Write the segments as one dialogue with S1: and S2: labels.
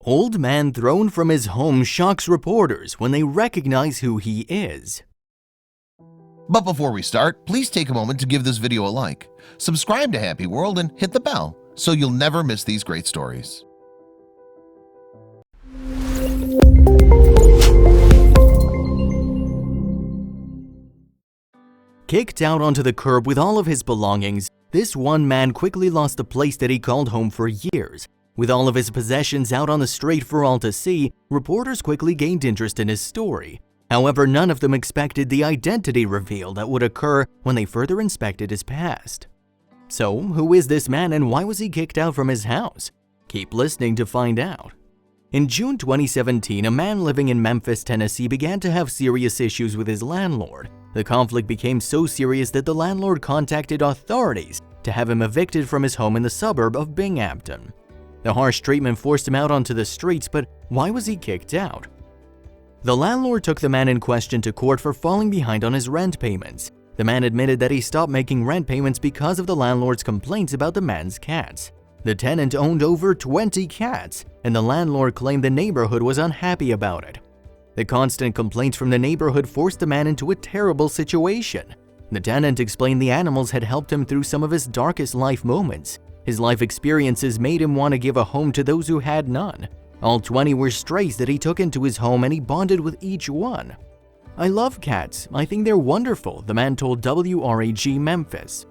S1: Old man thrown from his home shocks reporters when they recognize who he is.
S2: But before we start, please take a moment to give this video a like, subscribe to HappyWorld, and hit the bell so you'll never miss these great stories.
S1: Kicked out onto the curb with all of his belongings, this one man quickly lost the place that he called home for years. With all of his possessions out on the street for all to see, reporters quickly gained interest in his story. However, none of them expected the identity reveal that would occur when they further inspected his past. So, who is this man and why was he kicked out from his house? Keep listening to find out. In June 2017, a man living in Memphis, Tennessee began to have serious issues with his landlord. The conflict became so serious that the landlord contacted authorities to have him evicted from his home in the suburb of Binghamton. The harsh treatment forced him out onto the streets, but why was he kicked out? The landlord took the man in question to court for falling behind on his rent payments. The man admitted that he stopped making rent payments because of the landlord's complaints about the man's cats. The tenant owned over 20 cats, and the landlord claimed the neighborhood was unhappy about it. The constant complaints from the neighborhood forced the man into a terrible situation. The tenant explained the animals had helped him through some of his darkest life moments. His life experiences made him want to give a home to those who had none. All 20 were strays that he took into his home and he bonded with each one. "I love cats. I think they're wonderful," the man told WRAG Memphis.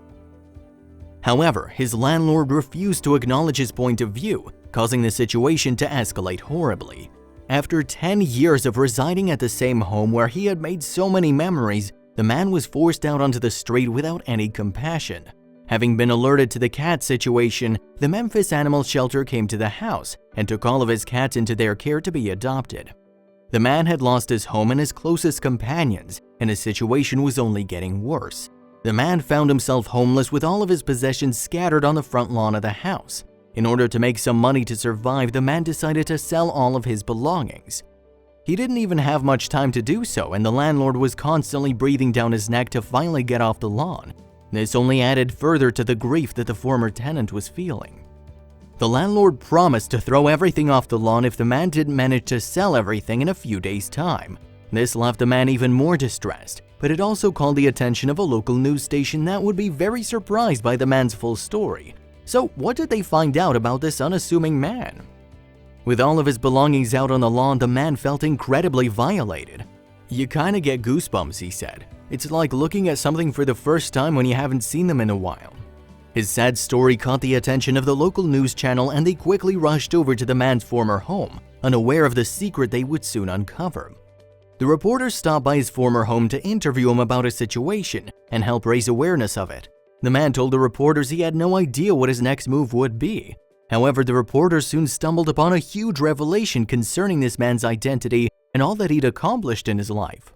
S1: However, his landlord refused to acknowledge his point of view, causing the situation to escalate horribly. After 10 years of residing at the same home where he had made so many memories, the man was forced out onto the street without any compassion. Having been alerted to the cat situation, the Memphis Animal Shelter came to the house and took all of his cats into their care to be adopted. The man had lost his home and his closest companions, and his situation was only getting worse. The man found himself homeless with all of his possessions scattered on the front lawn of the house. In order to make some money to survive, the man decided to sell all of his belongings. He didn't even have much time to do so, and the landlord was constantly breathing down his neck to finally get off the lawn. This only added further to the grief that the former tenant was feeling. The landlord promised to throw everything off the lawn if the man didn't manage to sell everything in a few days' time. This left the man even more distressed, but it also called the attention of a local news station that would be very surprised by the man's full story. So what did they find out about this unassuming man? With all of his belongings out on the lawn, the man felt incredibly violated. "You kinda get goosebumps," he said. "It's like looking at something for the first time when you haven't seen them in a while." His sad story caught the attention of the local news channel and they quickly rushed over to the man's former home, unaware of the secret they would soon uncover. The reporters stopped by his former home to interview him about his situation and help raise awareness of it. The man told the reporters he had no idea what his next move would be. However, the reporters soon stumbled upon a huge revelation concerning this man's identity and all that he'd accomplished in his life.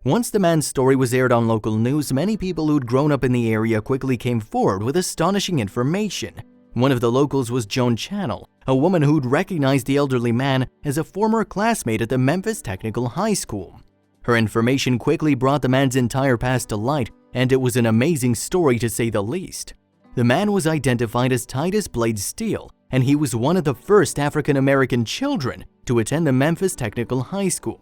S1: Once the man's story was aired on local news, many people who'd grown up in the area quickly came forward with astonishing information. One of the locals was Joan Channel, a woman who'd recognized the elderly man as a former classmate at the Memphis Technical High School. Her information quickly brought the man's entire past to light, and it was an amazing story to say the least. The man was identified as Titus Blade Steele, and he was one of the first African-American children to attend the Memphis Technical High School.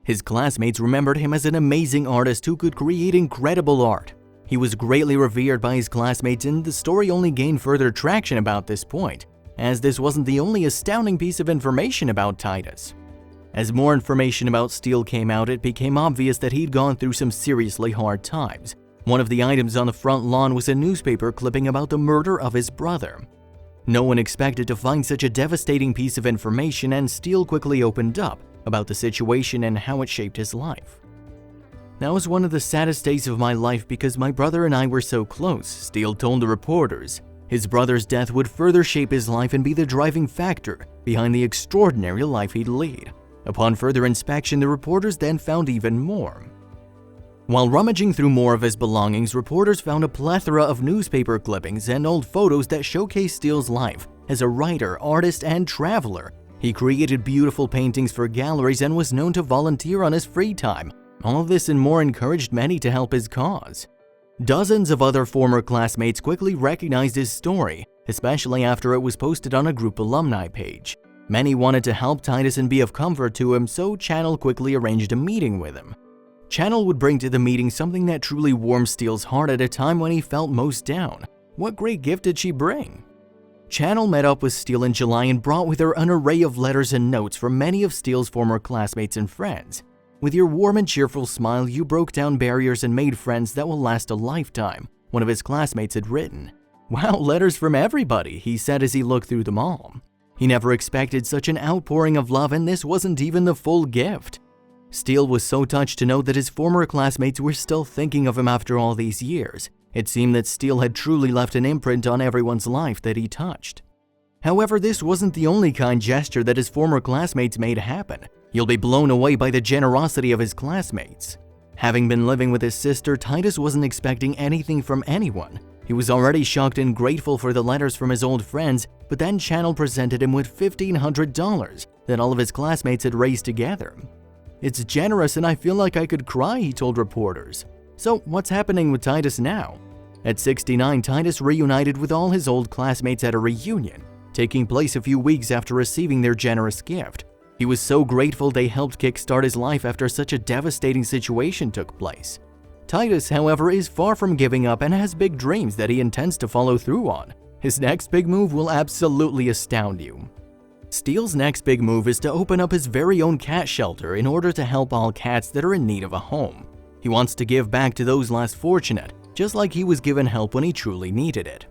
S1: His classmates remembered him as an amazing artist who could create incredible art. He was greatly revered by his classmates, and the story only gained further traction about this point, as this wasn't the only astounding piece of information about Titus. As more information about Steele came out, it became obvious that he'd gone through some seriously hard times. One of the items on the front lawn was a newspaper clipping about the murder of his brother. No one expected to find such a devastating piece of information, and Steele quickly opened up about the situation and how it shaped his life. "That was one of the saddest days of my life because my brother and I were so close," Steele told the reporters. His brother's death would further shape his life and be the driving factor behind the extraordinary life he'd lead. Upon further inspection, the reporters then found even more. While rummaging through more of his belongings, reporters found a plethora of newspaper clippings and old photos that showcase Steele's life as a writer, artist, and traveler. He created beautiful paintings for galleries and was known to volunteer on his free time. All of this and more encouraged many to help his cause. Dozens of other former classmates quickly recognized his story, especially after it was posted on a group alumni page. Many wanted to help Titus and be of comfort to him, so Channel quickly arranged a meeting with him. Channel would bring to the meeting something that truly warmed Steele's heart at a time when he felt most down. What great gift did she bring? Channel met up with Steele in July and brought with her an array of letters and notes from many of Steele's former classmates and friends. With your warm and cheerful smile, you broke down barriers and made friends that will last a lifetime, one of his classmates had written. Wow, letters from everybody, he said as he looked through them all. He never expected such an outpouring of love, and this wasn't even the full gift. Steele was so touched to know that his former classmates were still thinking of him after all these years. It seemed that Steele had truly left an imprint on everyone's life that he touched. However, this wasn't the only kind gesture that his former classmates made happen. You'll be blown away by the generosity of his classmates. Having been living with his sister, Titus wasn't expecting anything from anyone. He was already shocked and grateful for the letters from his old friends, but then Channel presented him with $1,500 that all of his classmates had raised together. It's generous and I feel like I could cry, he told reporters. So what's happening with Titus now? At 69, Titus reunited with all his old classmates at a reunion, taking place a few weeks after receiving their generous gift. He was so grateful they helped kickstart his life after such a devastating situation took place. Titus, however, is far from giving up and has big dreams that he intends to follow through on. His next big move will absolutely astound you. Steele's next big move is to open up his very own cat shelter in order to help all cats that are in need of a home. He wants to give back to those less fortunate, just like he was given help when he truly needed it.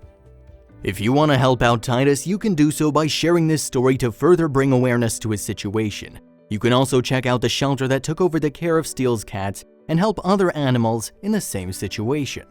S1: If you want to help out Titus, you can do so by sharing this story to further bring awareness to his situation. You can also check out the shelter that took over the care of Steele's cats and help other animals in the same situation.